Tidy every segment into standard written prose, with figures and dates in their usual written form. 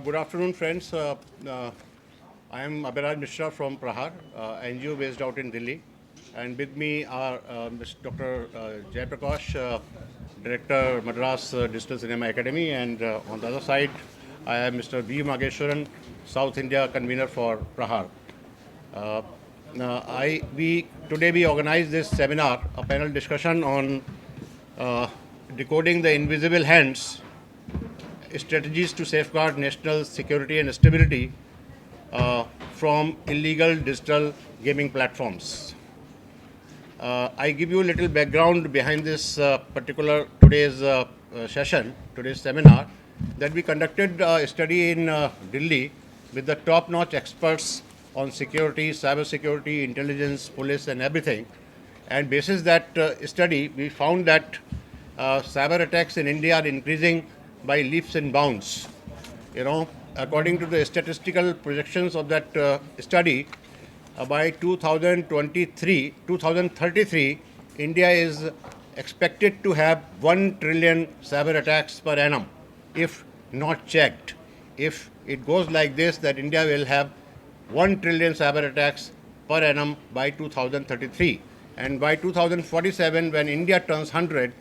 Good afternoon, friends. I am Abhiraj Mishra from PRAHAR, NGO based out in Delhi. And with me are Mr. Dr. Jai Prakash, Director, Madras Digital Cinema Academy. And on the other side, I am Mr. V. Mageshwaran, South India Convener for PRAHAR. Today we organized this seminar, a panel discussion on decoding the invisible hands, strategies to safeguard national security and stability from illegal digital gaming platforms. I give you a little background behind this particular today's session, today's seminar, that we conducted a study in Delhi with the top-notch experts on security, cyber security, intelligence, police, and everything. And basis that study, we found that cyber attacks in India are increasing by leaps and bounds. According to the statistical projections of that study, by 2033, India is expected to have 1 trillion cyber attacks per annum, if not checked. If it goes like this, that India will have 1 trillion cyber attacks per annum by 2033. And by 2047, when India turns 100,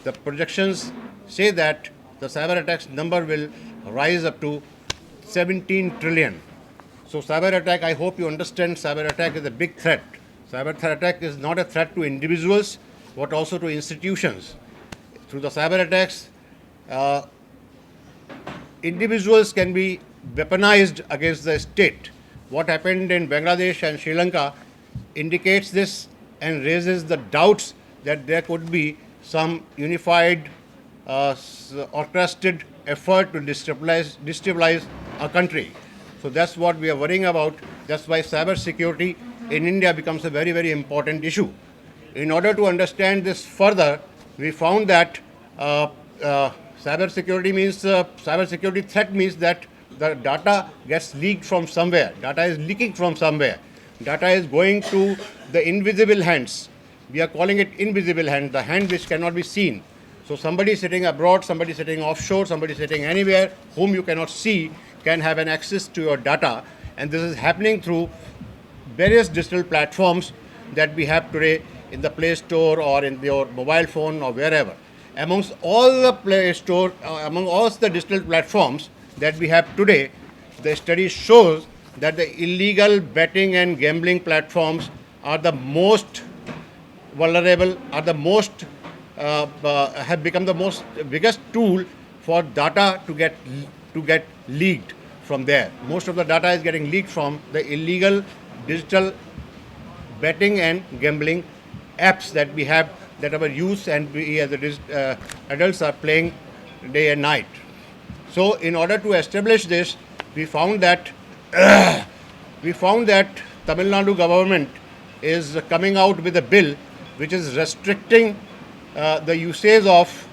the projections say that the cyber attacks number will rise up to 17 trillion. So cyber attack, I hope you understand, cyber attack is a big threat. Cyber attack is not a threat to individuals, but also to institutions. Through the cyber attacks, individuals can be weaponized against the state. What happened in Bangladesh and Sri Lanka indicates this and raises the doubts that there could be some unified, orchestrated effort to destabilize a country. So that's what we are worrying about. That's why cyber security in India becomes a very, very important issue. In order to understand this further, we found that cyber security threat means that the data gets leaked from somewhere. Data is leaking from somewhere. Data is going to the invisible hands. We are calling it invisible hand, the hand which cannot be seen. So somebody sitting abroad, somebody sitting offshore, somebody sitting anywhere whom you cannot see can have an access to your data. And this is happening through various digital platforms that we have today in the Play Store or in your mobile phone or wherever. Amongst all the Play Store, among all the digital platforms that we have today, the study shows that the illegal betting and gambling platforms are the most vulnerable, are the most have become the most biggest tool for data to get leaked from there. Most of the data is getting leaked from the illegal digital betting and gambling apps that we have, that our youth and we as adults are playing day and night. So in order to establish this, we found that Tamil Nadu government is coming out with a bill which is restricting the usage of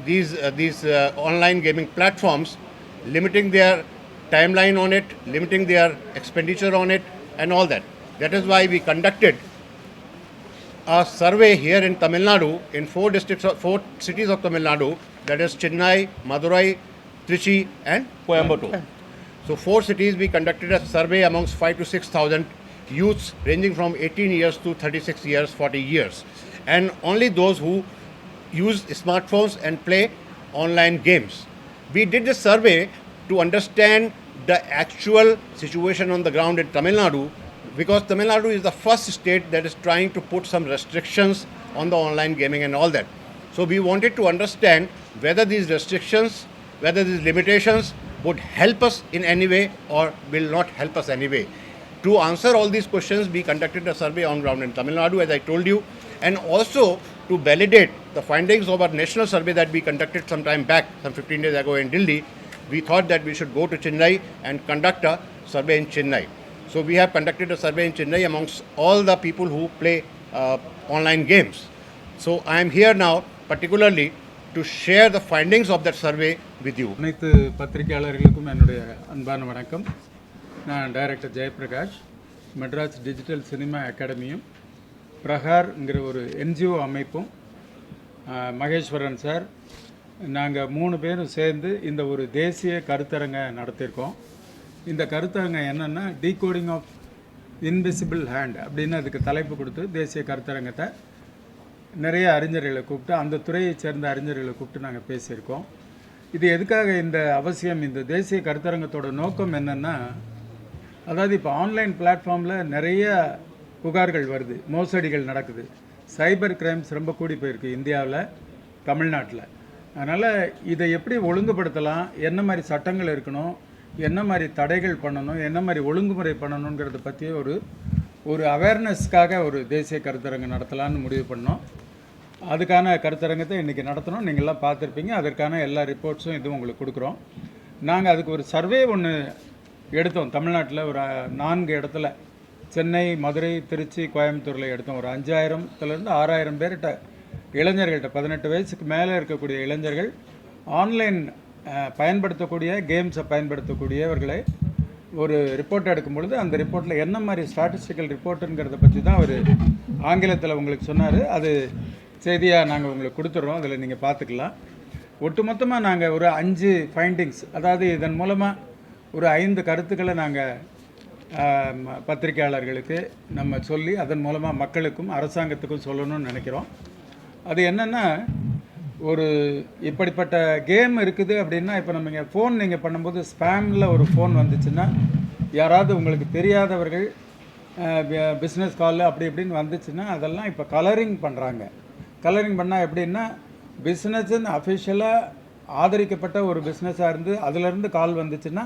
these online gaming platforms, limiting their timeline on it, limiting their expenditure on it, and all that. That is why we conducted a survey here in Tamil Nadu, in 4 cities of Tamil Nadu, that is Chennai, Madurai, Trichy, and Coimbatore. So 4 cities we conducted a survey amongst 5,000 to 6,000 youths ranging from 18 years to 36 years, 40 years. And only those who use smartphones and play online games. We did this survey to understand the actual situation on the ground in Tamil Nadu, because Tamil Nadu is the first state that is trying to put some restrictions on the online gaming and all that. So we wanted to understand whether these restrictions, whether these limitations would help us in any way or will not help us anyway. To answer all these questions, we conducted a survey on ground in Tamil Nadu, as I told you, and also to validate the findings of our national survey that we conducted some time back, some 15 days ago in Delhi. We thought that we should go to Chennai and conduct a survey in Chennai. So we have conducted a survey in Chennai amongst all the people who play online games. So I am here now particularly to share the findings of that survey with you. அனைத்து பத்திரிகையாளர்களுக்கும் என்னுடைய அன்பான வணக்கம். நான் director Jayaprakash, Madras digital cinema அகாடமியும் பிரஹார்ங்கிற ஒரு NGO அமைப்பும் Maheswaran sir, நாங்கள் 3 பேரும் சேர்ந்து இந்த ஒரு தேசிய கருத்தரங்கை நடத்தியிருக்கோம். இந்த கருத்தரங்கை என்னென்னா டீகோடிங் ஆஃப் இன்விசிபிள் ஹேண்ட் அப்படின்னு அதுக்கு தலைப்பு கொடுத்து தேசிய கருத்தரங்கத்தை நிறைய அறிஞர்களை கூப்பிட்டு அந்த துறையைச் சேர்ந்த அறிஞர்களை கூப்பிட்டு நாங்கள் பேசியிருக்கோம். இது எதுக்காக இந்த அவசியம்? இந்த தேசிய கருத்தரங்கத்தோட நோக்கம் என்னென்னா, அதாவது இப்போ ஆன்லைன் பிளாட்ஃபார்மில் நிறைய புகார்கள் வருது, மோசடிகள் நடக்குது, சைபர் கிரைம்ஸ் ரொம்ப கூடி போயிருக்கு இந்தியாவில், தமிழ்நாட்டில். அதனால் இதை எப்படி ஒழுங்குபடுத்தலாம், என்ன மாதிரி சட்டங்கள் இருக்கணும், என்ன மாதிரி தடைகள் பண்ணணும், என்ன மாதிரி ஒழுங்குமுறை பண்ணணுங்கிறத பற்றி ஒரு அவேர்னஸ்க்காக ஒரு தேசிய கருத்தரங்கு நடத்தலான்னு முடிவு பண்ணோம். அதுக்கான கருத்தரங்கத்தை இன்றைக்கி நடத்தணும். நீங்கள்லாம் பார்த்துருப்பீங்க. அதற்கான எல்லா ரிப்போர்ட்ஸும் இதுவும் உங்களுக்கு கொடுக்குறோம். நாங்கள் அதுக்கு ஒரு சர்வே ஒன்று எடுத்தோம். தமிழ்நாட்டில் ஒரு 4 இடத்துல, சென்னை, மதுரை, திருச்சி, கோயம்புத்தூரில் எடுத்தோம். ஒரு 5000லேருந்து 6000 பேர்கிட்ட, இளைஞர்கள்ட்ட 18 வயசுக்கு மேலே இருக்கக்கூடிய இளைஞர்கள் ஆன்லைன் பயன்படுத்தக்கூடிய கேம்ஸை பயன்படுத்தக்கூடியவர்களை ஒரு ரிப்போர்ட் எடுக்கும் பொழுது அந்த ரிப்போர்ட்டில் என்ன மாதிரி ஸ்டாட்டிஸ்டிக்கல் ரிப்போர்ட்டுங்கிறத பற்றி தான் அவர் ஆங்கிலத்தில் உங்களுக்கு சொன்னார். அது செய்தியாக நாங்கள் உங்களுக்கு கொடுத்துட்றோம். அதில் நீங்கள் பார்த்துக்கலாம். ஒட்டுமொத்தமாக நாங்கள் ஒரு 5 ஃபைண்டிங்ஸ், அதாவது இதன் மூலமாக ஒரு 5 கருத்துக்களை நாங்கள் பத்திரிகையாளர்களுக்கு நம்ம சொல்லி அதன் மூலமாக மக்களுக்கும் அரசாங்கத்துக்கும் சொல்லணும்னு நினைக்கிறோம். அது என்னென்னா, ஒரு இப்படிப்பட்ட கேம் இருக்குது அப்படின்னா, இப்போ நம்ம ஃபோன் நீங்கள் பண்ணும்போது ஸ்பேமில் ஒரு ஃபோன் வந்துச்சுன்னா, யாராவது உங்களுக்கு தெரியாதவர்கள் பிஸ்னஸ் கால் அப்படி இப்படின்னு வந்துச்சுன்னா, அதெல்லாம் இப்போ கலரிங் பண்ணுறாங்க. கலரிங் பண்ணால் எப்படின்னா, பிஸ்னஸ்ன்னு அஃபிஷியலாக ஆதரிக்கப்பட்ட ஒரு பிஸ்னஸாக இருந்து அதிலேருந்து கால் வந்துச்சுன்னா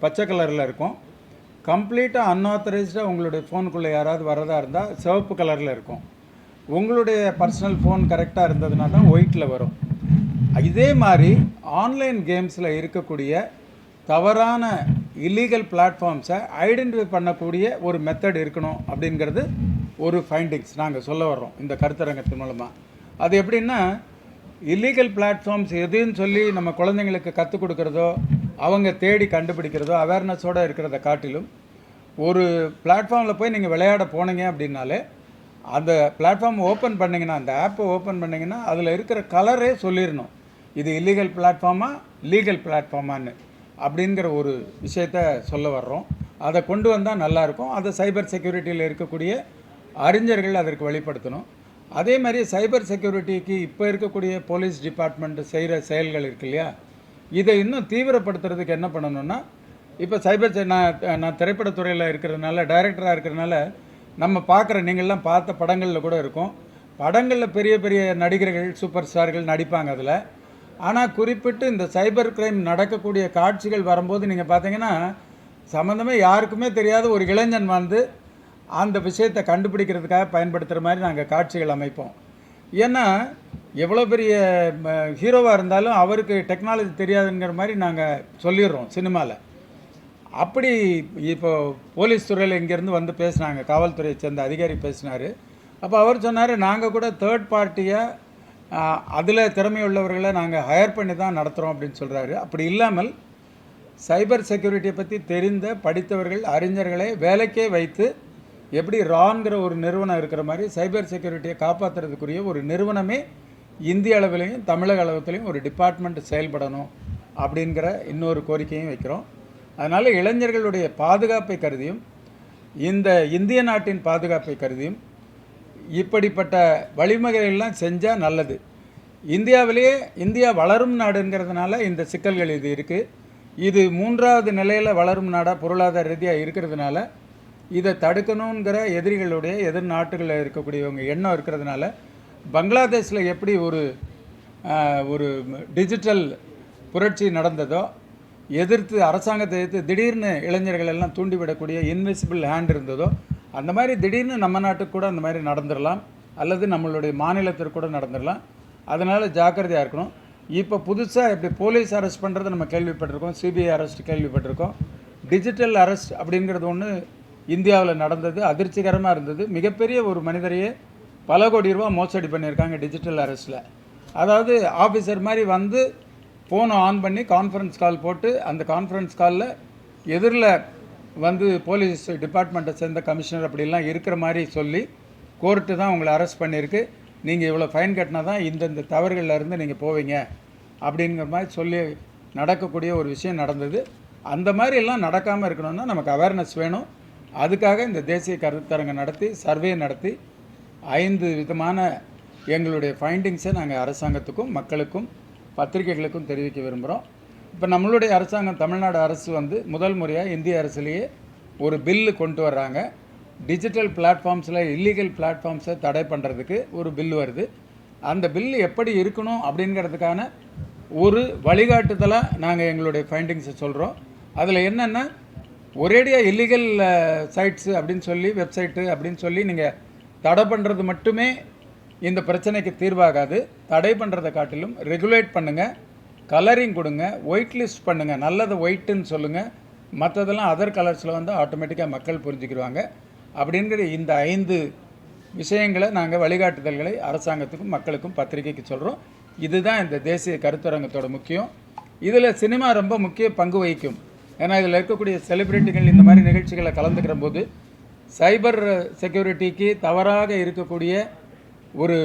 பச்சை கலரில் இருக்கும். கம்ப்ளீட்டாக அன்ஆத்தரைஸ்டாக உங்களுடைய ஃபோனுக்குள்ளே யாராவது வரதா இருந்தால் சிவப்பு கலரில் இருக்கும். உங்களுடைய பர்சனல் ஃபோன் கரெக்டாக இருந்ததுனா தான் ஒயிட்டில் வரும். இதே மாதிரி ஆன்லைன் கேம்ஸில் இருக்கக்கூடிய தவறான இல்லீகல் பிளாட்ஃபார்ம்ஸை ஐடென்டிஃபை பண்ணக்கூடிய ஒரு மெத்தட் இருக்கணும் அப்படிங்கிறது ஒரு ஃபைண்டிங்ஸ் நாங்கள் சொல்ல வர்றோம் இந்த கருத்தரங்கத்தின் மூலமாக. அது எப்படின்னா, இல்லீகல் பிளாட்ஃபார்ம்ஸ் எதுன்னு சொல்லி நம்ம குழந்தைங்களுக்கு கற்றுக் கொடுக்குறதோ, அவங்க தேடி கண்டுபிடிக்கிறதோ, அவேர்னஸோடு இருக்கிறத காட்டிலும், ஒரு பிளாட்ஃபார்மில் போய் நீங்கள் விளையாட போனீங்க அப்படின்னாலே, அந்த பிளாட்ஃபார்ம் ஓப்பன் பண்ணிங்கன்னா, அந்த ஆப்பை ஓப்பன் பண்ணிங்கன்னா அதில் இருக்கிற கலரே சொல்லிடணும், இது இல்லீகல் பிளாட்ஃபார்மா லீகல் பிளாட்ஃபார்மான்னு அப்படிங்கிற ஒரு விஷயத்த சொல்ல வர்றோம். அதை கொண்டு வந்தால் நல்லாயிருக்கும். அதை சைபர் செக்யூரிட்டியில் இருக்கக்கூடிய அறிஞர்கள் அதற்கு வெளிப்படுத்தணும். அதே மாதிரி சைபர் செக்யூரிட்டிக்கு இப்போ இருக்கக்கூடிய போலீஸ் டிபார்ட்மெண்ட் செய்கிற செயல்கள் இருக்கு இல்லையா, இதை இன்னும் தீவிரப்படுத்துறதுக்கு என்ன பண்ணணும்னா, இப்போ சைபர் நான் திரைப்படத்துறையில் இருக்கிறதுனால, டைரக்டராக இருக்கிறதுனால, நம்ம பார்க்குற நீங்கள்லாம் பார்த்த படங்களில் கூட இருக்கும். படங்களில் பெரிய பெரிய நடிகர்கள், சூப்பர் ஸ்டார்கள் நடிப்பாங்க அதில். ஆனால் குறிப்பிட்டு இந்த சைபர் கிரைம் நடக்கக்கூடிய காட்சிகள் வரும்போது நீங்கள் பார்த்தீங்கன்னா, சம்மந்தமே யாருக்குமே தெரியாத ஒரு இளைஞன் வந்து அந்த விஷயத்தை கண்டுபிடிக்கிறதுக்காக பயன்படுத்துகிற மாதிரி நாங்கள் காட்சிகள் அமைப்போம். ஏன்னா எவ்வளோ பெரிய ஹீரோவாக இருந்தாலும் அவருக்கு டெக்னாலஜி தெரியாதுங்கிற மாதிரி நாங்கள் சொல்லிடுறோம் சினிமாவில். அப்படி இப்போ போலீஸ் துறையில் இங்கேருந்து வந்து பேசினாங்க, காவல்துறையை சேர்ந்த அதிகாரி பேசினார். அப்போ அவர் சொன்னார், நாங்கள் கூட தேர்ட் பார்ட்டியாக அதில் திறமையுள்ளவர்களை நாங்கள் ஹையர் பண்ணி தான் நடத்துகிறோம் அப்படின்னு சொல்கிறாரு. அப்படி இல்லாமல் சைபர் செக்யூரிட்டியை பற்றி தெரிந்த படித்தவர்கள், அறிஞர்களை வேலைக்கே வைத்து, எப்படி ரான்கிற ஒரு நிறுவனம் இருக்கிற மாதிரி சைபர் செக்யூரிட்டியை காப்பாற்றுறதுக்குரிய ஒரு நிறுவனமே இந்திய அளவிலையும் தமிழக அளவுலையும் ஒரு டிபார்ட்மெண்ட் செயல்படணும் அப்படிங்கிற இன்னொரு கோரிக்கையும் வைக்கிறோம். அதனால் இளைஞர்களுடைய பாதுகாப்பை கருதியும், இந்த இந்திய நாட்டின் பாதுகாப்பை கருதியும் இப்படிப்பட்ட வழிமுறைகள்லாம் செஞ்சால் நல்லது. இந்தியா வளரும் நாடுங்கிறதுனால இந்த சிக்கல்கள் இது இருக்குது. இது 3வது நிலையில் வளரும் நாடாக பொருளாதார ரீதியாக இருக்கிறதுனால இதை தடுக்கணுங்கிற எதிர் நாட்டுகளில் இருக்கக்கூடியவங்க எண்ணம் இருக்கிறதுனால, பங்களாதேஷில் எப்படி ஒரு டிஜிட்டல் புரட்சி நடந்ததோ, அரசாங்கத்தை எதிர்த்து திடீர்னு இளைஞர்கள் எல்லாம் தூண்டிவிடக்கூடிய இன்விசிபிள் ஹேண்ட் இருந்ததோ, அந்த மாதிரி திடீர்னு நம்ம நாட்டுக்கு கூட அந்த மாதிரி நடந்துடலாம், அல்லது நம்மளுடைய மாநிலத்திற்கு கூட நடந்துடலாம். அதனால் ஜாக்கிரதையாக இருக்கணும். இப்போ புதுசாக இப்படி போலீஸ் அரெஸ்ட் பண்ணுறதை நம்ம கேள்விப்பட்டிருக்கோம், சிபிஐ அரெஸ்ட் கேள்விப்பட்டிருக்கோம். டிஜிட்டல் அரெஸ்ட் அப்படிங்கிறது ஒன்று இந்தியாவில் நடந்தது, அதிர்ச்சிகரமாக இருந்தது. மிகப்பெரிய ஒரு மனிதரையே பல கோடி ரூபா மோசடி பண்ணியிருக்காங்க டிஜிட்டல் அரெஸ்ட்டில். அதாவது ஆஃபீஸர் மாதிரி வந்து ஃபோனை ஆன் பண்ணி கான்ஃபரன்ஸ் கால் போட்டு, அந்த கான்ஃபரன்ஸ் காலில் எதிரில் வந்து போலீஸ் டிபார்ட்மெண்ட்டை சேர்ந்த கமிஷனர் அப்படிலாம் இருக்கிற மாதிரி சொல்லி, கோர்ட்டு தான் உங்களை அரெஸ்ட் பண்ணியிருக்கு, நீங்கள் இவ்வளோ ஃபைன் கட்டினா தான் இந்தந்த தவறுகளில் இருந்து நீங்கள் போவீங்க அப்படிங்கிற மாதிரி சொல்லி நடக்கக்கூடிய ஒரு விஷயம் நடந்தது. அந்த மாதிரி எல்லாம் நடக்காமல் இருக்கணும்னா நமக்கு அவேர்னஸ் வேணும். அதுக்காக இந்த தேசிய கருத்தரங்கம் நடத்தி சர்வே நடத்தி 5 விதமான எங்களுடைய ஃபைண்டிங்ஸை நாங்கள் அரசாங்கத்துக்கும் மக்களுக்கும் பத்திரிகைகளுக்கும் தெரிவிக்க விரும்புகிறோம். இப்போ நம்மளுடைய அரசாங்கம் தமிழ்நாடு அரசு வந்து முதல் முறையாக இந்திய அரசுலேயே ஒரு பில்லு கொண்டு வர்றாங்க. டிஜிட்டல் பிளாட்ஃபார்ம்ஸில் இல்லீகல் பிளாட்ஃபார்ம்ஸை தடை பண்ணுறதுக்கு ஒரு பில்லு வருது. அந்த பில்லு எப்படி இருக்கணும் அப்படிங்கிறதுக்கான ஒரு வழிகாட்டுதலாக நாங்கள் எங்களுடைய ஃபைண்டிங்ஸை சொல்கிறோம். அதில் என்னென்னா ஒரேடியாக இல்லீகல் சைட்ஸு அப்படின்னு சொல்லி வெப்சைட்டு அப்படின்னு சொல்லி நீங்கள் தடை பண்ணுறது மட்டுமே இந்த பிரச்சனைக்கு தீர்வாகாது. தடை பண்ணுறதை காட்டிலும் ரெகுலேட் பண்ணுங்கள், கலரிங் கொடுங்க, ஒயிட் லிஸ்ட் பண்ணுங்கள், நல்லதை ஒயிட்டுன்னு சொல்லுங்கள், மற்றதெல்லாம் அதர் கலர்ஸில் வந்து ஆட்டோமேட்டிக்காக மக்கள் புரிஞ்சுக்கிடுவாங்க. அப்படிங்கிற இந்த 5 விஷயங்களை நாங்கள் வழிகாட்டுதல்களை அரசாங்கத்துக்கும் மக்களுக்கும் பத்திரிகைக்கு சொல்கிறோம். இதுதான் இந்த தேசிய கருத்தரங்கத்தோட முக்கியம். இதில் சினிமா ரொம்ப முக்கிய பங்கு வகிக்கும். ஏன்னா இதில் இருக்கக்கூடிய செலிப்ரிட்டிகள் இந்த மாதிரி நிகழ்ச்சிகளை கலந்துக்கிற போது சைபர் செக்யூரிட்டிக்கு தவறாக இருக்கக்கூடிய ஒரு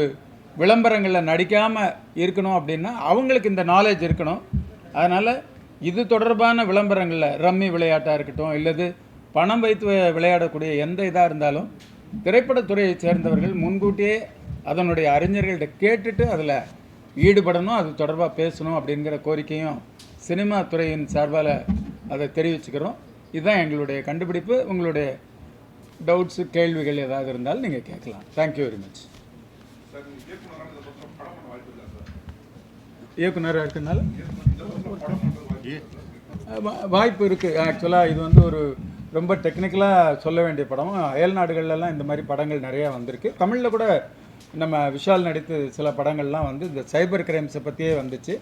விளம்பரங்களில் நடிக்காமல் இருக்கணும் அப்படின்னா அவங்களுக்கு இந்த நாலேஜ் இருக்கணும். அதனால் இது தொடர்பான விளம்பரங்களில் ரம்மி விளையாட்டாக இருக்கட்டும், இல்லது பணம் வைத்து விளையாடக்கூடிய எந்த இதாக இருந்தாலும் திரைப்படத்துறையை சேர்ந்தவர்கள் முன்கூட்டியே அதனுடைய அறிஞர்கள்ட்ட கேட்டுட்டு அதில் ஈடுபடணும், அது தொடர்பாக பேசணும் அப்படிங்கிற கோரிக்கையும் சினிமா துறையின் சார்பால் அதை தெரிவிச்சுக்கிறோம். இதுதான் எங்களுடைய கண்டுபிடிப்பு. உங்களுடைய டவுட்ஸு கேள்விகள் ஏதாவது இருந்தாலும் நீங்கள் கேட்கலாம். Thank you very much. இயக்குனராக இருக்கனால வாய்ப்பு இருக்குது. ஆக்சுவலாக இது வந்து ஒரு ரொம்ப டெக்னிக்கலாக சொல்ல வேண்டிய படம். அயல் நாடுகள்லாம் இந்த மாதிரி படங்கள் நிறையா வந்திருக்கு. தமிழில் கூட நம்ம விஷால் நடித்து சில படங்கள்லாம் வந்து இந்த சைபர் கிரைம்ஸை பற்றியே வந்துச்சு.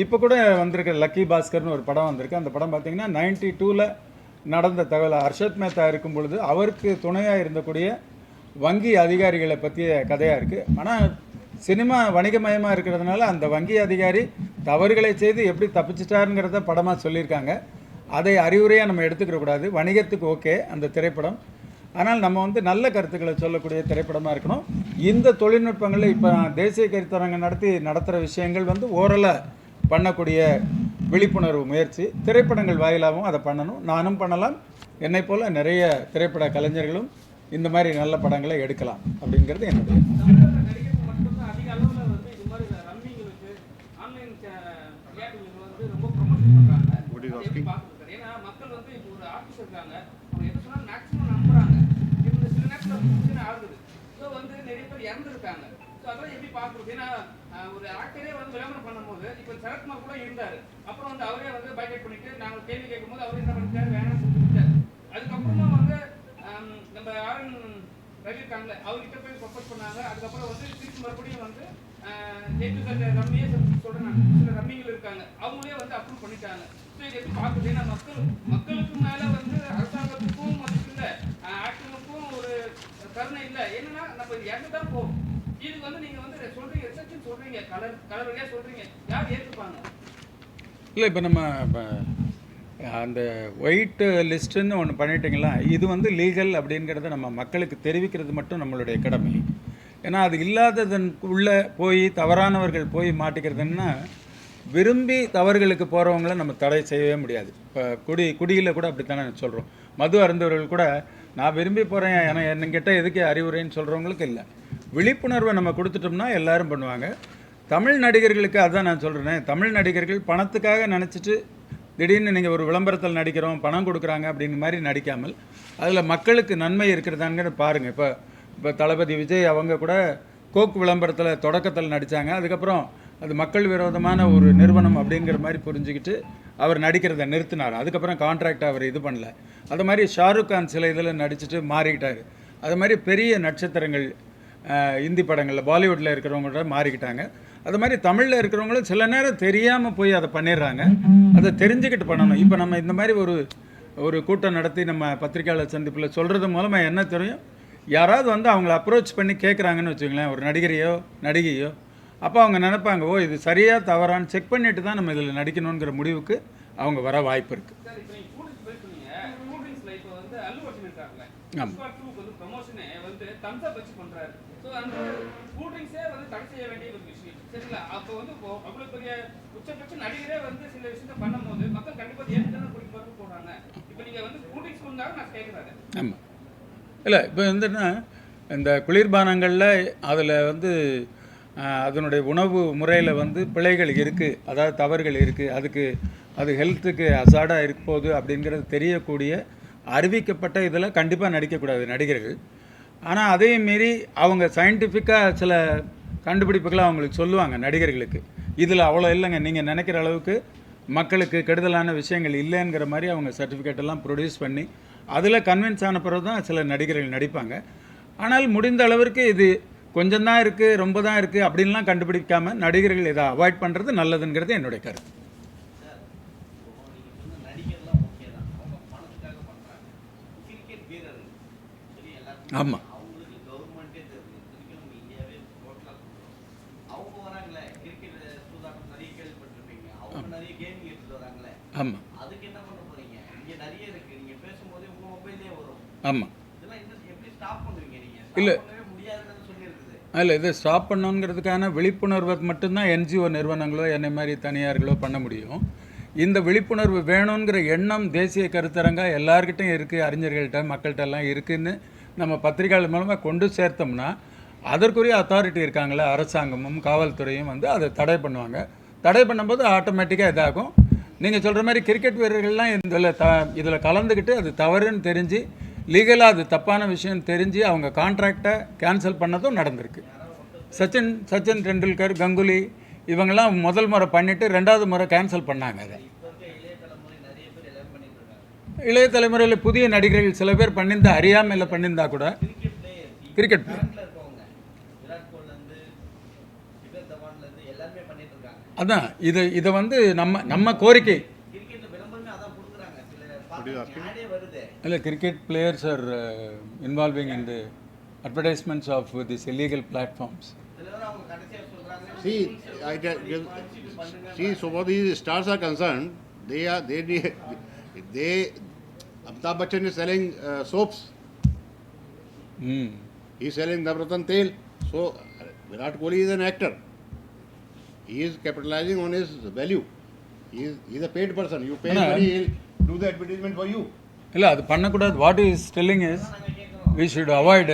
இப்போ கூட வந்திருக்க லக்கி பாஸ்கர்னு ஒரு படம் வந்திருக்கு. அந்த படம் பார்த்திங்கன்னா 92ல் நடந்த தகவல். ஹர்ஷத் மேத்தா இருக்கும் பொழுது அவருக்கு துணையாக இருந்தக்கூடிய வங்கி அதிகாரிகளை பற்றிய கதையாக இருக்குது. ஆனால் சினிமா வணிகமயமாக இருக்கிறதுனால அந்த வங்கி அதிகாரி தவறுகளை செய்து எப்படி தப்பிச்சிட்டாருங்கிறத படமாக சொல்லியிருக்காங்க. அதை அறிவுரையாக நம்ம எடுத்துக்கிடக்கூடாது. வணிகத்துக்கு ஓகே அந்த திரைப்படம், ஆனால் நம்ம வந்து நல்ல கருத்துக்களை சொல்லக்கூடிய திரைப்படமாக இருக்கணும். இந்த தொழில்நுட்பங்களில் இப்போ தேசிய கருத்தரங்கம் நடத்துகிற விஷயங்கள் வந்து ஓரலாக பண்ணக்கூடிய விழிப்புணர்வு முயற்சி திரைப்படங்கள் வாயிலாகவும் அதை பண்ணணும். நானும் பண்ணலாம், என்னை போல் நிறைய திரைப்பட கலைஞர்களும் இந்த மாதிரி நல்ல படங்களை எடுக்கலாம் அப்படிங்கிறது என்னுடைய. ஒரு ஆக்டரே வந்து விளம்பரம் பண்ணும்போது இப்போ சரத்குமார் கூட இருந்தாரு. அப்புறம் வந்து அவரே வந்து பைக்கெட் பண்ணிட்டு நாங்கள் கேள்வி கேட்கும்போது அவர் என்ன பண்ணிட்டாரு, வேணாம்னு சொல்லிட்டாரு. அதுக்கப்புறமா வந்து நம்ம ஆரன் ரவி இருக்காங்களே அவர்கிட்ட போய் ப்ரொபோஸ் பண்ணாங்க. அதுக்கப்புறம் வந்து திருப்பி மறுபடியும் வந்து ரம்மியே சொல்றேன், சில ரம்மிகள் இருக்காங்க, அவங்களே வந்து அப்ரூவ் பண்ணிட்டாங்க. ஸோ இது எப்படி பார்க்குது? ஏன்னா மக்களுக்கு மேலே வந்து அரசாங்கத்துக்கும் மதிப்பு இல்லை, ஆக்டருக்கும் ஒரு கருணை இல்லை. என்னன்னா நம்ம இறந்து தான் போகும். இது வந்து நீங்க வந்து சொல்றீங்க, ரிசர்ச் சொல்றீங்க, கலர் வழியா சொல்றீங்க, யார் ஏற்றுப்பாங்க? இல்லை, இப்போ நம்ம அந்த ஒயிட் லிஸ்ட்டுன்னு ஒன்று பண்ணிட்டீங்களா, இது வந்து லீகல் அப்படிங்கிறத நம்ம மக்களுக்கு தெரிவிக்கிறது மட்டும் நம்மளுடைய கடமை. ஏன்னா அது இல்லாததன் உள்ளே போய் தவறானவர்கள் போய் மாட்டிக்கிறதுன்னா விரும்பி தவறுகளுக்கு போகிறவங்கள நம்ம தடை செய்யவே முடியாது. இப்போ குடியில் கூட அப்படித்தானே சொல்கிறோம். மது அருந்தவர்கள் கூட நான் விரும்பி போகிறேன், ஏன்னா என்கிட்ட எதுக்கு அறிவுரைன்னு சொல்கிறவங்களுக்கு இல்லை. விழிப்புணர்வை நம்ம கொடுத்துட்டோம்னா எல்லாரும் பண்ணுவாங்க. தமிழ் நடிகர்களுக்கு அதுதான் நான் சொல்கிறேன். தமிழ் நடிகர்கள் பணத்துக்காக நினச்சிட்டு திடீர்னு நீங்கள் ஒரு விளம்பரத்தில் நடிக்கிறோம், பணம் கொடுக்குறாங்க அப்படிங்கிற மாதிரி நடிக்காமல் அதில் மக்களுக்கு நன்மை இருக்கிறதாங்கிறத பாருங்கள். இப்போ தளபதி விஜய் அவங்க கூட கோக் விளம்பரத்தில் தொடக்கத்தில் நடித்தாங்க. அதுக்கப்புறம் அது மக்கள் விரோதமான ஒரு நிறுவனம் அப்படிங்கிற மாதிரி புரிஞ்சுக்கிட்டு அவர் நடிக்கிறத நிறுத்தினார். அதுக்கப்புறம் கான்ட்ராக்ட் அவர் இது பண்ணல. அது மாதிரி ஷாருக் கான் சில இதில் நடிச்சுட்டு மாறிக்கிட்டார். அது மாதிரி பெரிய நட்சத்திரங்கள் இந்தி படங்களில் பாலிவுட்டில் இருக்கிறவங்களோட மாறிக்கிட்டாங்க. அது மாதிரி தமிழில் இருக்கிறவங்களும் சில நேரம் தெரியாமல் போய் அதை பண்ணிடுறாங்க. அதை தெரிஞ்சுக்கிட்டு பண்ணணும். இப்போ நம்ம இந்த மாதிரி ஒரு கூட்டம் நடத்தி நம்ம பத்திரிக்கையாளர் சந்திப்பில் சொல்கிறது மூலமாக என்ன தெரியும், யாராவது வந்து அவங்கள அப்ரோச் பண்ணி கேட்குறாங்கன்னு வச்சுங்களேன், ஒரு நடிகையோ, அப்போ அவங்க நினைப்பாங்க, ஓ இது சரியாக தவறான்னு செக் பண்ணிட்டு தான் நம்ம இதில் நடிக்கணுங்கிற முடிவுக்கு அவங்க வர வாய்ப்பு இருக்குது. ப்ரொமோஷன்ஸ்ல இப்போ வந்து அல்லு அர்ஜுன் இருக்காருல்ல, ஆமா. புஷ்பா 2 வந்து ப்ரொமோஷனே வந்து தம்ஸ் அப் வச்சு பண்றாரு. ஸோ அந்த கூல் ட்ரிங்க்ஸே வந்து தடை செய்ய வேண்டிய ஒரு விஷயம். சரிங்களா? அப்போ வந்து அவ்வளோ பெரிய உச்சபட்ச நடிகரே வந்து சில விஷயத்த பண்ணும்போது மக்கள் கண்டிப்பா ஏன்னு குடிக்க போடுறாங்க. இப்போ நீங்க வந்து கூல் ட்ரிங்க்ஸ் கொடுத்தாலும் நான் கேட்குறாரு. ஆமாம். இல்லை இப்போ வந்துன்னா இந்த குளிர்பானங்களில் அதில் வந்து அதனுடைய உணவு முறையில் வந்து பிழைகள் இருக்குது, அதாவது தவறுகள் இருக்குது, அதுக்கு அது ஹெல்த்துக்கு அசாடாக இருக்க போகுது அப்படிங்கிறது தெரியக்கூடிய அறிவிக்கப்பட்ட இதில் கண்டிப்பாக நடிக்கக்கூடாது நடிகர்கள். ஆனால் அதையும் மீறி அவங்க சயின்டிஃபிக்காக சில கண்டுபிடிப்புகளை அவங்களுக்கு சொல்லுவாங்க நடிகர்களுக்கு. இதில் அவ்வளோ இல்லைங்க, நீங்கள் நினைக்கிற அளவுக்கு மக்களுக்கு கெடுதலான விஷயங்கள் இல்லைங்கிற மாதிரி அவங்க சர்டிஃபிகேட் எல்லாம் ப்ரொடியூஸ் பண்ணி அதில் கன்வின்ஸ் ஆன பிறகு தான் சில நடிகர்கள் நடிப்பாங்க. ஆனால் முடிந்த அளவிற்கு இது கொஞ்சம் தான் இருக்குது, ரொம்ப தான் இருக்குது அப்படின்லாம் கண்டுபிடிக்காமல் நடிகர்கள் இதை அவாய்ட் பண்ணுறது நல்லதுங்கிறது என்னுடைய கருத்து. ஆமாம். ஆமாம். ஆமாம். இல்லை இல்லை, இதை ஸ்டாப் பண்ணணுங்கிறதுக்கான விழிப்புணர்வை மட்டும்தான் என்ஜிஓ நிறுவனங்களோ என்னை மாதிரி தனியார்களோ பண்ண முடியும். இந்த விழிப்புணர்வு வேணுங்கிற எண்ணம் தேசிய கருத்தரங்கா எல்லார்கிட்டையும் இருக்குது, அறிஞர்கள்ட்ட மக்கள்கிட்ட எல்லாம் இருக்குதுன்னு நம்ம பத்திரிகையாளர் மூலமாக கொண்டு சேர்த்தோம்னா அதற்குரிய அத்தாரிட்டி இருக்காங்களே, அரசாங்கமும் காவல்துறையும் வந்து அதை தடை பண்ணுவாங்க. தடை பண்ணும்போது ஆட்டோமேட்டிக்காக இதாகும். நீங்கள் சொல்கிற மாதிரி கிரிக்கெட் வீரர்கள்லாம் இதில் கலந்துக்கிட்டு அது தவறுன்னு தெரிஞ்சு லீகலாக அது தப்பான விஷயம் தெரிஞ்சு அவங்க கான்ட்ராக்டை கேன்சல் பண்ணதும் நடந்திருக்கு. சச்சின் டெண்டுல்கர், கங்குலி இவங்கெல்லாம் முதல் முறை பண்ணிவிட்டு ரெண்டாவது முறை கேன்சல் பண்ணாங்க. அதை இளைய தலைமுறையில் புதிய நடிகர்கள் சில பேர் பண்ணியிருந்தா அறியாமையில் பண்ணியிருந்தா கூட கிரிக்கெட் அதான் இதை வந்து நம்ம கோரிக்கை இல்லை. Cricket players R involving in the advertisements of these illegal platforms. See, so far these stars are concerned, they Amitabh Bachchan is selling soaps. He is selling Navratan Tel. So Virat Kohli is an actor. He is capitalizing on his value. He is a paid person. You pay money, he will do the advertisement for you. இல்லை, அது பண்ணக்கூடாது. What is telling is we should avoid.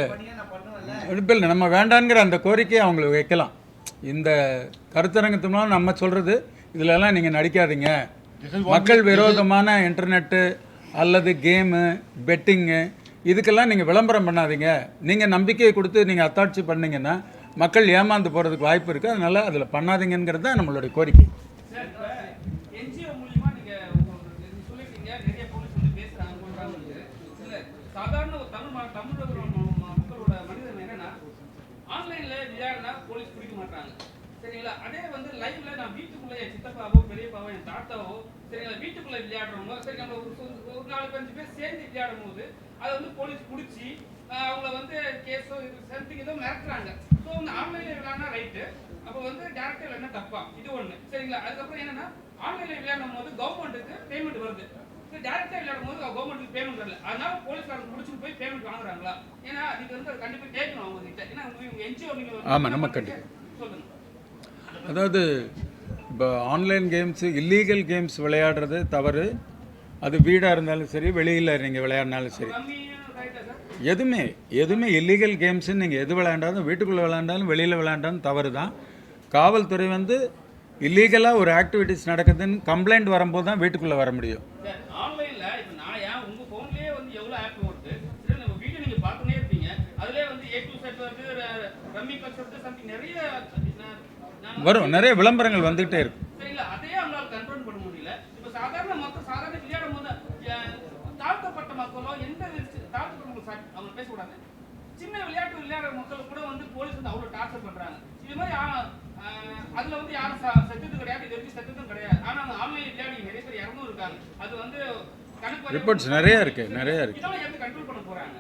இல்லை, நம்ம வேண்டாங்கிற அந்த கோரிக்கையை அவங்களுக்கு வைக்கலாம். இந்த கருத்தரங்கத்து மூலம் நம்ம சொல்கிறது இதிலெல்லாம் நீங்கள் நடிக்காதீங்க, மக்கள் விரோதமான இன்டர்நெட்டு அல்லது கேமு, பெட்டிங்கு இதுக்கெல்லாம் நீங்கள் விளம்பரம் பண்ணாதீங்க. நீங்கள் நம்பிக்கையை கொடுத்து நீங்கள் அத்தாட்சி பண்ணிங்கன்னா மக்கள் ஏமாந்து போகிறதுக்கு வாய்ப்பு இருக்குது. அதனால் அதில் பண்ணாதீங்கிறது தான் நம்மளுடைய கோரிக்கை. சாதாரண ஒரு தமிழோட மக்களோட மனிதன் என்னன்னா ஆன்லைன்ல விளையாடினா போலீஸ் பிடிக்க மாட்டாங்க. சரிங்களா? அதே வந்து லைவ்ல நான் வீட்டுக்குள்ள என் சித்தப்பாவோ பெரியப்பாவோ என் தாத்தாவோ சரிங்களா வீட்டுக்குள்ள விளையாடுறவங்க சரி நம்ம ஒரு 4-5 பேர் சேர்ந்து விளையாடும் போது அதை வந்து போலீஸ் பிடிச்சி அவங்கள வந்து கேஸோ சம்திங் ஏதோ மிரட்டுறாங்க. ஸோ வந்து ஆன்லைன்ல விளையாடினா ரைட்டு, அப்போ வந்து டேரக்டா விளையாடினா தப்பா, இது ஒன்று. சரிங்களா? அதுக்கப்புறம் என்னன்னா ஆன்லைன்ல விளையாடும் போது கவர்மெண்ட்டுக்கு பேமெண்ட் வருது, டேரக்டா விளையாடும் போது கவர்மெண்ட்டுக்கு பேமெண்ட் வரல, அதனால போலீஸ்காரங்க முடிச்சுட்டு போய் பேமெண்ட் வாங்குறாங்களா? ஏன்னா இது வந்து கண்டிப்பா கேட்கணும் அவங்க கிட்ட. ஏன்னா உங்க என்ஜிஓ நீங்க ஆமாம், நம்ம கண்டிப்பாக சொல்லுங்க. அதாவது இப்போ ஆன்லைன் கேம்ஸு, இல்லீகல் கேம்ஸ் விளையாடுறது தவறு. அது வீடாக இருந்தாலும் சரி, வெளியில் நீங்கள் விளையாடினாலும் சரி, எதுவுமே இல்லீகல் கேம்ஸுன்னு நீங்கள் எது விளையாண்டாலும், வீட்டுக்குள்ளே விளையாண்டாலும் வெளியில் விளையாண்டாலும் தவறு தான். காவல்துறை வந்து இல்லீகலாக ஒரு ஆக்டிவிட்டிஸ் நடக்குதுன்னு கம்ப்ளைண்ட் வரும்போது தான் வீட்டுக்குள்ளே வர முடியும். ஆன்லைன்ல இப்போ நான் ஏன் உங்க ஃபோன்லயே வந்து எவ்வளோ ஆப் வருது, சரி நம்ம வீடியோ நீங்கள் பார்த்துனே இருப்பீங்க, அதுலேயே வந்து A to Z வருது, ரம்மி கல்ஸ் வருது, சம்திங் நிறைய வரும், நிறைய விளம்பரங்கள் வந்துகிட்டே இருக்கும். சரிங்களா? அதையே அவங்களால கண்ட்ரோல் பண்ண முடியல. இப்போ சாதாரண மக்கள் சாதாரண விளையாடும் போது தாழ்த்தப்பட்ட மக்களோ எந்த தாழ்த்தப்பட்ட அவங்க பேசக்கூடாது, சின்ன விளையாட்டு விளையாடுற மக்கள் கூட வந்து போலீஸ் வந்து அவ்வளோ டார்ச்சர் பண்ணுறாங்க. இது மாதிரி அதுல வந்து யாரும் செத்துது கிடையாது, இது வரைக்கும் செத்துதும் கிடையாது. ஆனால் அவங்க ஆன்லைன் விளையாடி நிறைய பேர் இறந்தும் இருக்காங்க. அது வந்து கணக்கு ரிப்போர்ட்ஸ் நிறைய இருக்கு. இதெல்லாம் எப்படி கண்ட்ரோல் பண்ண போறாங்க?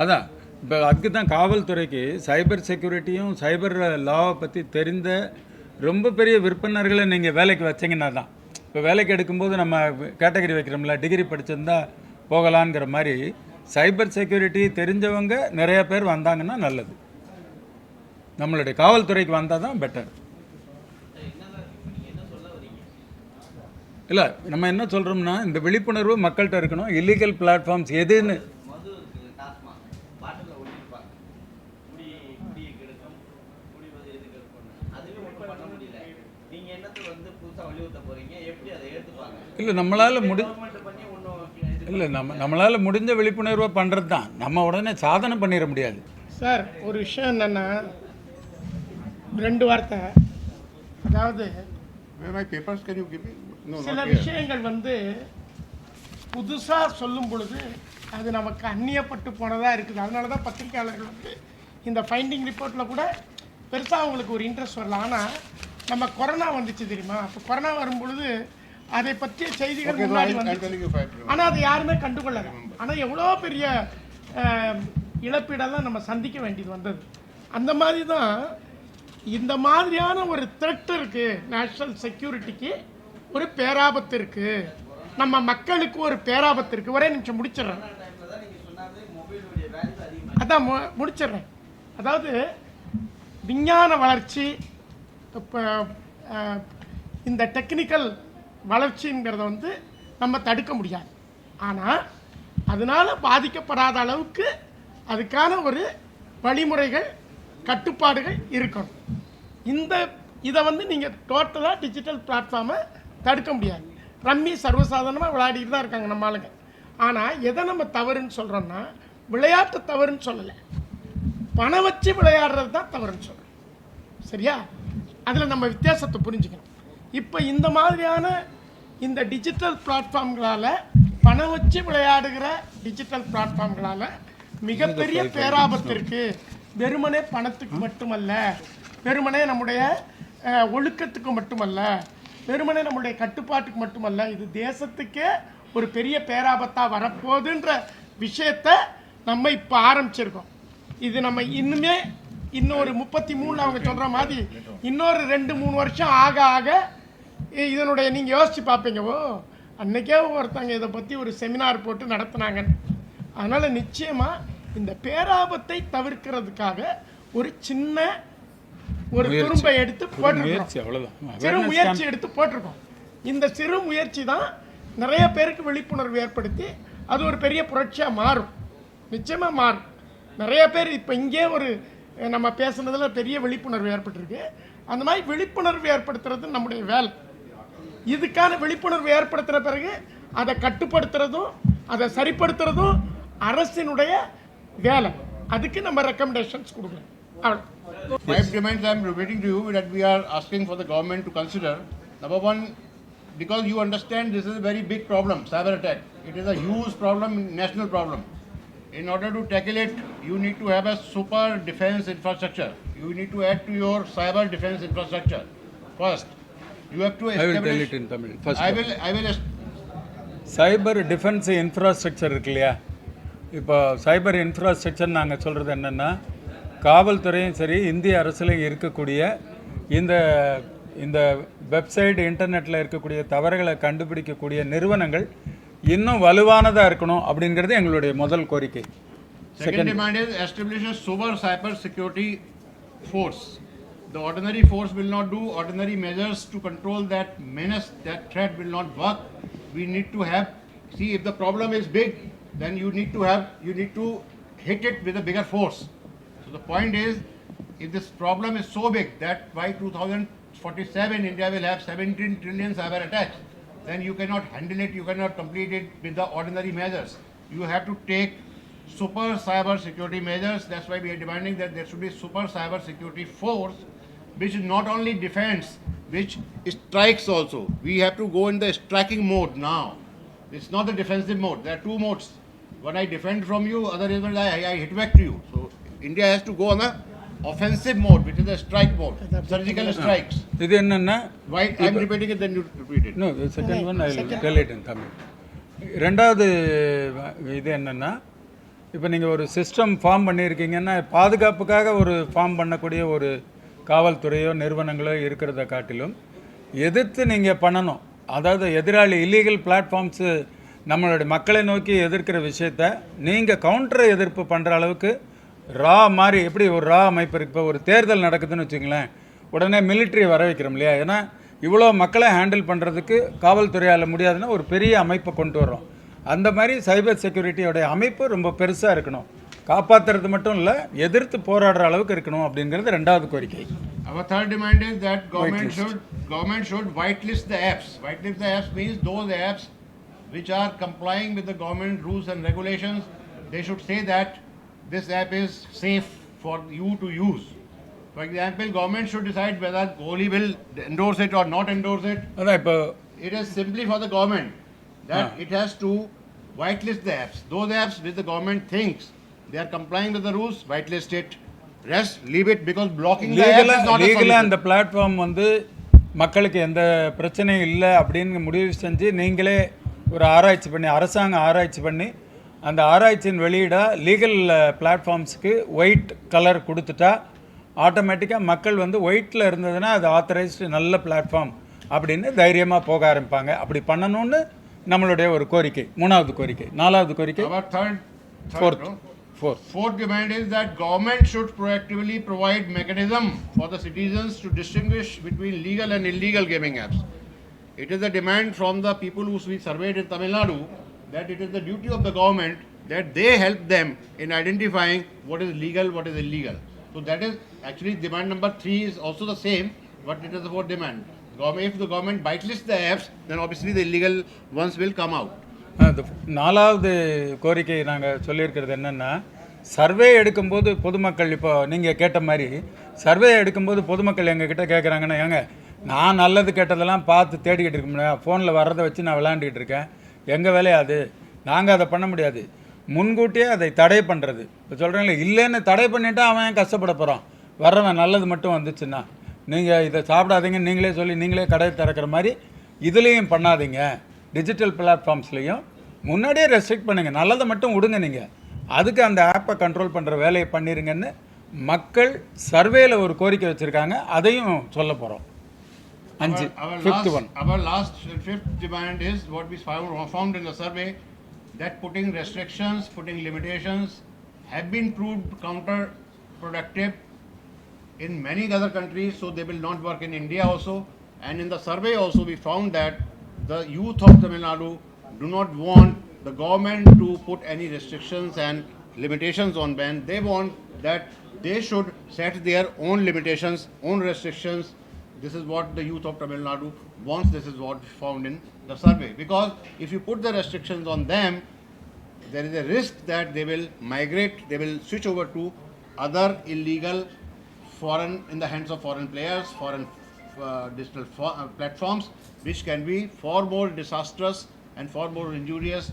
அதான் இப்போ அதுக்கு தான் காவல்துறைக்கு சைபர் செக்யூரிட்டியும் சைபர் லாவை பற்றி தெரிந்த ரொம்ப பெரிய விற்பனர்களை நீங்கள் வேலைக்கு வச்சிங்கன்னா தான். இப்போ வேலைக்கு எடுக்கும்போது நம்ம கேட்டகரி வைக்கிறோம்ல, டிகிரி படிச்சிருந்தா போகலாங்கிற மாதிரி சைபர் செக்யூரிட்டி தெரிஞ்சவங்க நிறைய பேர் வந்தாங்கன்னா நல்லது. நம்மளுடைய காவல்துறைக்கு வந்தால் தான் பெட்டர். இல்லை, நம்ம என்ன சொல்கிறோம்னா இந்த விழிப்புணர்வு மக்கள்கிட்ட இருக்கணும். இல்லீகல் பிளாட்ஃபார்ம்ஸ் எதுன்னு இல்லை நம்மளால் முடிஞ்ச விழிப்புணர்வை பண்ணுறது தான். நம்ம உடனே சாதனை பண்ணிட முடியாது சார். ஒரு விஷயம் என்னென்னா, 2 வார்த்தை, அதாவது சில விஷயங்கள் புதுசாக சொல்லும் பொழுது அது நமக்கு அந்நியப்பட்டு போனதாக இருக்குது. அதனால தான் பத்திரிகையாளர்கள் இந்த ஃபைண்டிங் ரிப்போர்ட்டில் கூட பெருசாக அவங்களுக்கு ஒரு இன்ட்ரெஸ்ட் வரல. ஆனால் நம்ம கொரோனா வந்துச்சு தெரியுமா, அப்போ கொரோனா வரும்பொழுது அதை பற்றிய செய்திகள் முன்னாடி வந்து, ஆனால் அதை யாருமே கண்டுகொள்ளலை. ஆனால் எவ்வளோ பெரிய இழப்பீடெல்லாம் நம்ம சந்திக்க வேண்டியது வந்தது. அந்த மாதிரி தான் இந்த மாதிரியான ஒரு த்ரெட் இருக்குது. நேஷ்னல் செக்யூரிட்டிக்கு ஒரு பேராபத்து இருக்குது, நம்ம மக்களுக்கு ஒரு பேராபத்து இருக்குது. ஒரே நிமிஷம் முடிச்சிடுறேன், அதான் முடிச்சிடுறேன். அதாவது விஞ்ஞான வளர்ச்சி, இப்போ இந்த டெக்னிக்கல் வளர்ச்சிங்கிறத நம்ம தடுக்க முடியாது. ஆனால் அதனால் பாதிக்கப்படாத அளவுக்கு அதுக்கான ஒரு வழிமுறைகள், கட்டுப்பாடுகள் இருக்கணும். இதை நீங்கள் டோட்டலாக டிஜிட்டல் பிளாட்ஃபார்மை தடுக்க முடியாது. ரம்மி சர்வசாதாரணமாக விளையாடிட்டு தான் இருக்காங்க நம்ம ஆளுங்க. ஆனால் எதை நம்ம தவறுன்னு சொல்கிறோம்னா, விளையாட்டு தவறுன்னு சொல்லலை, பணம் வச்சு விளையாடுறது தான் தவறுன்னு சொல்கிறோம். சரியா? அதில் நம்ம வித்தியாசத்தை புரிஞ்சுக்கணும். இப்போ இந்த மாதிரியான இந்த டிஜிட்டல் பிளாட்ஃபார்ம்களால், பணம் வச்சு விளையாடுகிற டிஜிட்டல் பிளாட்ஃபார்ம்களால் மிகப்பெரிய பேராபத்து இருக்குது. வெறுமனே பணத்துக்கு மட்டுமல்ல, வெறுமனே நம்முடைய ஒழுக்கத்துக்கு மட்டுமல்ல, வெறுமனே நம்முடைய கட்டுப்பாட்டுக்கு மட்டுமல்ல, இது தேசத்துக்கே ஒரு பெரிய பேராபத்தாக வரப்போகுதுன்ற விஷயத்தை நம்ம இப்போ ஆரம்பிச்சிருக்கோம். இது நம்ம இன்னொரு 33 அவங்க சொல்கிற மாதிரி இன்னொரு 2-3 வருஷம் ஆக ஆக இதனுடைய நீங்கள் யோசித்து பார்ப்பீங்க, ஓ அன்றைக்கே ஒருத்தங்க இதை பற்றி ஒரு செமினார் போட்டு நடத்துனாங்கன்னு. அதனால் நிச்சயமாக இந்த பேராபத்தை தவிர்க்கிறதுக்காக ஒரு சின்ன துரும்பை எடுத்து போட்டிருக்கோம், சிறு முயற்சி எடுத்து போட்டிருக்கோம். இந்த சிறு முயற்சி தான் நிறைய பேருக்கு விழிப்புணர்வு ஏற்படுத்தி அது ஒரு பெரிய புரட்சியாக மாறும், நிச்சயமாக மாறும். நிறைய பேர் இப்போ இங்கே நம்ம பேசுனதில் பெரிய விழிப்புணர்வு ஏற்பட்டிருக்கு. அந்த மாதிரி விழிப்புணர்வு ஏற்படுத்துறது நம்முடைய வேலை. இதுக்கான விழிப்புணர்வு ஏற்படுத்துகிற பிறகு அதை கட்டுப்படுத்துறதும் அதை சரிப்படுத்துறதும் அரசினுடைய வேலை. அதுக்கு நம்ம ரெக்கமெண்டேஷன்ஸ் கொடுக்கணும். அவ்வளோ 5 demands I am repeating to you that we are asking for the government to consider. Number one, because you understand this is a very big problem, cyber attack. It is a huge problem, national problem. In order to tackle it, you need to have a super defense infrastructure. You need to add to your cyber defense infrastructure. First, you have to establish. I will tell it in Tamil. First, I will. Cyber defence infrastructure இருக்கு இல்லையா? இப்போ சைபர் infrastructure நாங்கள் சொல்கிறது என்னென்னா, காவல்துறையும் சரி, இந்திய அரசுலையும் இருக்கக்கூடிய இந்த வெப்சைட், இன்டர்நெட்டில் இருக்கக்கூடிய தவறுகளை கண்டுபிடிக்கக்கூடிய நிறுவனங்கள் இன்னும் வலுவானதாக இருக்கணும் அப்படிங்கிறது எங்களுடைய முதல் கோரிக்கை. Second demand is establish a super cyber security force. The ordinary force will not do ordinary measures to control that menace. That threat will not work. We need to have, see, if the problem is big, then you need to hit it with a bigger force. So the point is, if this problem is so big that by 2047 India will have 17 trillion cyber attacks, then you cannot handle it, you cannot complete it with the ordinary measures. You have to take super cyber security measures. That's why we are demanding that there should be super cyber security force, which not only defends, which strikes also. We have to go in the striking mode now. It's not the defensive mode. There are two modes. One, I defend from you, other is I hit back to you. So India has to go on the offensive mode, which is the strike mode, surgical strikes. இது என்னன்னா, why I'm repeating it, then you repeat it. No, the second one I will tell it in Tamil. ரெண்டாவது இது என்னன்னா, இப்போ நீங்கள் ஒரு system form பண்ணியிருக்கீங்கன்னா, பாதுகாப்புக்காக ஒரு ஃபார்ம் பண்ணக்கூடிய ஒரு காவல்துறையோ நிறுவனங்களோ இருக்கிறத காட்டிலும் எதிர்த்து நீங்கள் பண்ணணும். அதாவது எதிராளி இல்லீகல் பிளாட்ஃபார்ம்ஸு நம்மளுடைய மக்களை நோக்கி எதிர்க்கிற விஷயத்த நீங்கள் கவுண்டர் எதிர்ப்பு பண்ணுற அளவுக்கு ரா மாதிரி எப்படி ஒரு ரா அமைப்பு இருக்குது. இப்போ ஒரு தேர்தல் நடக்குதுன்னு வச்சுங்களேன், உடனே மிலிட்ரி வர வைக்கிறோம் இல்லையா? ஏன்னா இவ்வளோ மக்களை ஹேண்டில் பண்ணுறதுக்கு காவல்துறையால் முடியாதுன்னா ஒரு பெரிய அமைப்பை கொண்டு வரோம். அந்த மாதிரி சைபர் செக்யூரிட்டியோடைய அமைப்பு ரொம்ப பெருசாக இருக்கணும். காப்பாற்றுறது மட்டும் இல்லை, எதிர்த்து போராடுற அளவுக்கு இருக்கணும் அப்படிங்கிறது ரெண்டாவது கோரிக்கை. Our third demand is that government should whitelist the apps. Whitelist the apps means those apps which are complying with the government rules and regulations. They should say that this app is safe for you to use. For example, government should decide whether Kohli will endorse it or not endorse it. அதான் இப்போ It is simply for the government that it has to whitelist the apps. Those apps which the government thinks they are complying with the rules, whitelist it. Rest, leave it, because blocking the apps is not a லீகலாக solution. அந்த platform வந்து மக்களுக்கு எந்த பிரச்சனையும் இல்லை அப்படின்னு முடிவு செஞ்சு நீங்களே ஒரு ஆராய்ச்சி பண்ணி, அரசாங்கம் ஆராய்ச்சி பண்ணி அந்த ஆராய்ச்சியின் வெளியீடாக லீகல் பிளாட்ஃபார்ம்ஸுக்கு ஒயிட் கலர் கொடுத்துட்டா ஆட்டோமேட்டிக்காக மக்கள் வந்து ஒயிட்டில் இருந்ததுன்னா அது ஆத்தரைஸ்டு நல்ல பிளாட்ஃபார்ம் அப்படின்னு தைரியமாக போக ஆரம்பிப்பாங்க. அப்படி பண்ணணும்னு நம்மளுடைய ஒரு கோரிக்கை. மூணாவது கோரிக்கை. நாலாவது கோரிக்கை. Our fourth demand is that government should proactively provide mechanism for the citizens to distinguish between legal and illegal gaming apps. It is a demand from the people who we surveyed in Tamil Nadu that it is the duty of the government that they help them in identifying what is legal, what is illegal. So that is actually demand number 3 is also the same, but it is the fourth demand. If the government whitelists the apps, then obviously the illegal ones will come out. நாலாவது கோரிக்கை நாங்கள் சொல்லியிருக்கிறது என்னென்னா, survey எடுக்கும்போது பொதுமக்கள் இப்போ நீங்கள் கேட்ட மாதிரி சர்வே எடுக்கும்போது பொதுமக்கள் எங்ககிட்ட கேட்குறாங்கன்னா, ஏங்க நான் நல்லது கேட்டதெல்லாம் பார்த்து தேடிக்கிட்டு இருக்க முடியாது, ஃபோனில் வர்றதை வச்சு நான் விளையாண்டுக்கிட்டு இருக்கேன், எங்கள் வேலையா அது, நாங்கள் அதை பண்ண முடியாது. முன்கூட்டியே அதை தடை பண்ணுறது. இப்போ சொல்கிறீங்களே, இல்லைன்னு தடை பண்ணிவிட்டு அவன் கஷ்டப்பட போகிறான். வர்றவன் நல்லது மட்டும் வந்துச்சுன்னா நீங்கள் இதை சாப்பிடாதீங்கன்னு நீங்களே சொல்லி நீங்களே கடை திறக்கிற மாதிரி இதுலேயும் பண்ணாதீங்க. டிஜிட்டல் பிளாட்ஃபார்ம்ஸ்லேயும் முன்னாடியே ரெஸ்ட்ரிக்ட் பண்ணுங்கள், நல்லதை மட்டும் விடுங்க. நீங்கள் அதுக்கு அந்த ஆப்பை கண்ட்ரோல் பண்ணுற வேலையை பண்ணிடுங்கன்னு மக்கள் சர்வேயில் ஒரு கோரிக்கை வச்சுருக்காங்க. அதையும் சொல்ல போகிறோம். Our last fifth demand is what we found in the survey, that putting restrictions, putting limitations have been proved counterproductive in many other countries, so they will not work in India also. And in the survey also we found that the youth of Tamil Nadu do not want the government to put any restrictions and limitations on ban. They want that they should set their own limitations, own restrictions. This is what the youth of Tamil Nadu wants. This is what we found in the survey. Because if you put the restrictions on them, there is a risk that they will migrate, they will switch over to other illegal foreign, in the hands of foreign players, foreign digital platforms, which can be far more disastrous and far more injurious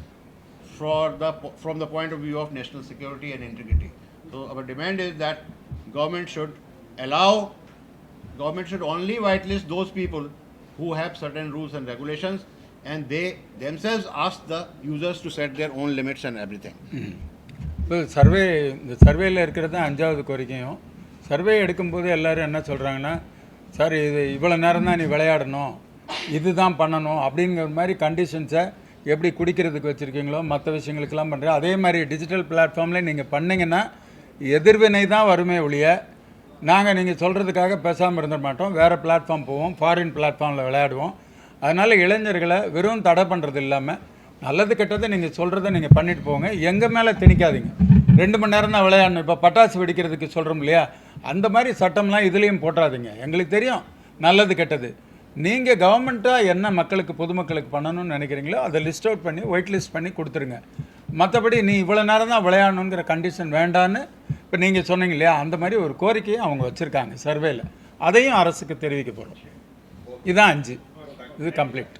from the point of view of national security and integrity. So our demand is that government should only whitelist those people who have certain rules and regulations, and they themselves ask the users to set their own limits and everything. இப்போ இந்த சர்வேயில் இருக்கிறது தான் அஞ்சாவது கோரிக்கையும். Survey எடுக்கும்போது எல்லோரும் என்ன சொல்கிறாங்கன்னா, சார் இது இவ்வளோ நேரம் தான் நீ விளையாடணும், இது தான் பண்ணணும் அப்படிங்கிற மாதிரி கண்டிஷன்ஸை எப்படி குடிக்கிறதுக்கு வச்சுருக்கீங்களோ மற்ற விஷயங்களுக்கெல்லாம் பண்ணுறேன். அதே மாதிரி டிஜிட்டல் பிளாட்ஃபார்மில் நீங்கள் பண்ணிங்கன்னா எதிர்வினை தான் வருமே ஒழிய நாங்கள் நீங்கள் சொல்கிறதுக்காக பேசாமல் இருந்துட மாட்டோம். வேறு பிளாட்ஃபார்ம் போவோம், ஃபாரின் பிளாட்ஃபார்மில் விளையாடுவோம். அதனால் இளைஞர்களை வெறும் தடை பண்ணுறது இல்லாமல் நல்லது கெட்டதை நீங்கள் சொல்கிறத நீங்கள் பண்ணிட்டு போங்க. எங்கள் மேலே திணிக்காதீங்க. 2 மணி நேரம் தான் விளையாடணும். இப்போ பட்டாசு வெடிக்கிறதுக்கு சொல்கிறோம் இல்லையா, அந்த மாதிரி சட்டம்லாம் இதுலேயும் போட்டாதீங்க. எங்களுக்கு தெரியும் நல்லது கெட்டது. நீங்கள் கவர்மெண்ட்டாக என்ன மக்களுக்கு பொதுமக்களுக்கு பண்ணணும்னு நினைக்கிறீங்களோ அதை லிஸ்ட் அவுட் பண்ணி ஒயிட் லிஸ்ட் பண்ணி கொடுத்துருங்க. மற்றபடி நீ இவ்வளோ நேரம் தான் விளையாடணுங்கிற கண்டிஷன் வேண்டான்னு இப்போ நீங்கள் சொன்னீங்க இல்லையா, அந்த மாதிரி ஒரு கோரிக்கையை அவங்க வச்சுருக்காங்க சர்வேயில். அதையும் அரசுக்கு தெரிவிக்க போகிறோம். இதுதான் 5. இது கம்ப்ளீட்.